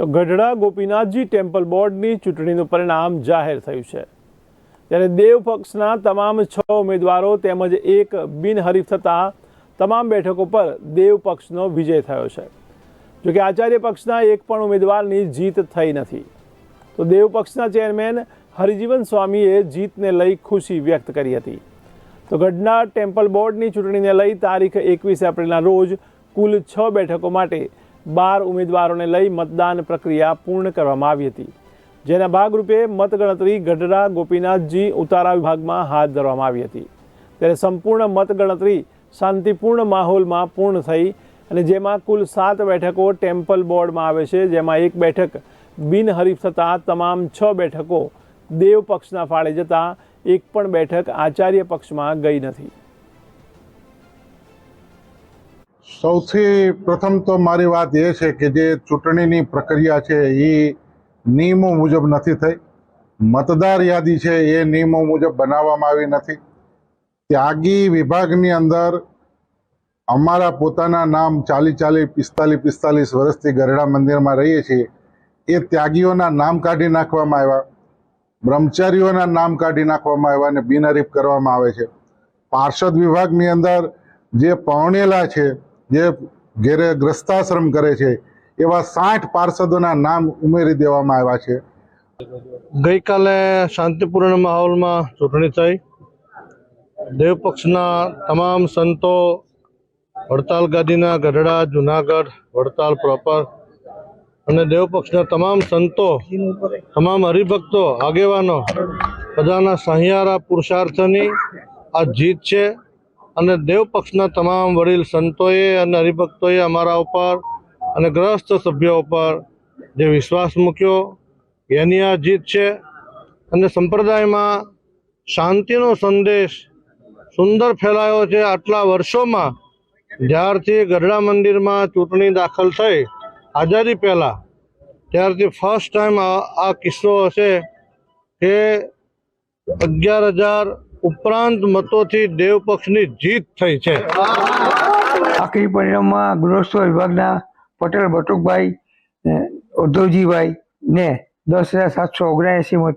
તો ગઢડા ગોપીનાથજી ટેમ્પલ બોર્ડની ચૂંટણીનું પરિણામ જાહેર થયું છે, ત્યારે દેવ પક્ષના તમામ 6 ઉમેદવારો તેમજ એક બિનહરીફ થતાં તમામ બેઠકો પર દેવ પક્ષનો વિજય થયો છે। જોકે આચાર્ય પક્ષના એક પણ ઉમેદવારની જીત થઈ નથી। તો દેવ પક્ષના ચેરમેન હરિજીવન સ્વામીએ જીતને લઈ ખુશી વ્યક્ત કરી હતી। તો ગઢડા ટેમ્પલ બોર્ડની ચૂંટણીને લઈ તારીખ 21 એપ્રિલના રોજ કુલ 6 બેઠકો માટે 12 ઉમેદવારોને લઈ મતદાન પ્રક્રિયા પૂર્ણ કરવામાં આવી હતી, જેના ભાગરૂપે મતગણતરી ગઢડા ગોપીનાથજી ઉતારા વિભાગમાં હાથ ધરવામાં આવી હતી। ત્યારે સંપૂર્ણ મતગણતરી શાંતિપૂર્ણ માહોલમાં પૂર્ણ થઈ અને જેમાં કુલ 7 બેઠકો ટેમ્પલ બોર્ડમાં આવે છે, જેમાં એક બેઠક બિનહરીફ થતાં તમામ 6 બેઠકો દેવ પક્ષના ફાળે જતાં એક પણ બેઠક આચાર્ય પક્ષમાં ગઈ નથી। સૌથી પ્રથમ તો મારી વાત એ છે કે જે ચૂંટણીની પ્રક્રિયા છે એ નિયમો મુજબ નથી થઈ। મતદાર યાદી છે એ નિયમો મુજબ બનાવવામાં આવી નથી। ત્યાગી વિભાગની અંદર અમારા પોતાના નામ 45 વર્ષથી ગરડા મંદિરમાં રહીએ છીએ એ ત્યાગીઓના નામ કાઢી નાખવામાં આવ્યા, બ્રહ્મચારીઓના નામ કાઢી નાખવામાં આવ્યા અને બિનહરીફ કરવામાં આવે છે। પાર્ષદ વિભાગની અંદર જે પરણેલા છે, જે ઘેરે ગ્રસ્તાશ્રમ કરે છે એવા 60 પાર્ષદોના નામ ઉમેરી દેવામાં આવ્યા છે। ગઈકાલે શાંતિપૂર્ણ માહોલમાં ચૂંટણી થઈ। દેવ પક્ષના તમામ સંતો વડતાલ ગાદીના ગઢડા, જુનાગઢ, વડતાલ પ્રોપર અને દેવ પક્ષના તમામ સંતો, તમામ હરિભક્તો, આગેવાનો બધાના સહિયારા પુરુષાર્થની આ જીત છે અને દેવ પક્ષના તમામ વડીલ સંતોએ અને હરિભક્તોએ અમારા ઉપર અને ગ્રસ્ત સભ્યો ઉપર જે વિશ્વાસ મૂક્યો એની આ જીત છે। અને સંપ્રદાયમાં શાંતિનો સંદેશ સુંદર ફેલાયો છે। આટલા વર્ષોમાં જ્યારથી ગઢડા મંદિરમાં ચૂંટણી દાખલ થઈ આઝાદી પહેલાં, ત્યારથી ફર્સ્ટ ટાઈમ આ કિસ્સો હશે કે 11,000 ઉપરાંત મતોથી દેવ પક્ષની જીત થઈ છે। આખરી પરિણામમાં ગૃહસ્થ વિભાગના પટેલ બટુકભાઈ ઉદ્ધવજીભાઈ ને 10,779 મત,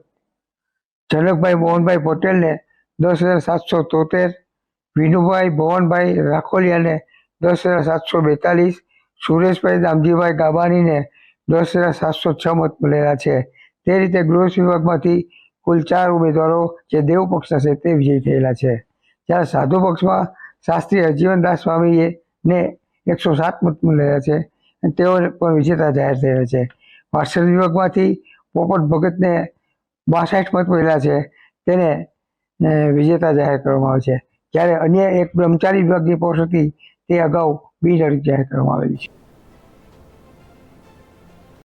જનકભાઈ મોહનભાઈ પટેલને 10,773, વિનુભાઈ ભવનભાઈ રાખોલિયાને 10,742, સુરેશભાઈ દામજીભાઈ ગાબાણીને 10,706 મત મળેલા છે। તે રીતે ગૃહસ્થ વિભાગમાંથી કુલ 4 ઉમેદવારો જે દેવ પક્ષના છે તે વિજયી થયેલા છે। જ્યારે સાધુ પક્ષમાં શાસ્ત્રી હરજીવનદાસ સ્વામીએ ને 107 મત મળેલા છે અને તેઓ પણ વિજેતા જાહેર થયેલા છે। પાર્ષદ વિભાગમાંથી પોપટ ભગતને 62 મત મળેલા છે, તેને વિજેતા જાહેર કરવામાં આવે છે। જ્યારે અન્ય એક બ્રહ્મચારી વિભાગની પોસ્ટ હતી તે અગાઉ બિનહરીફ જાહેર કરવામાં આવેલી છે।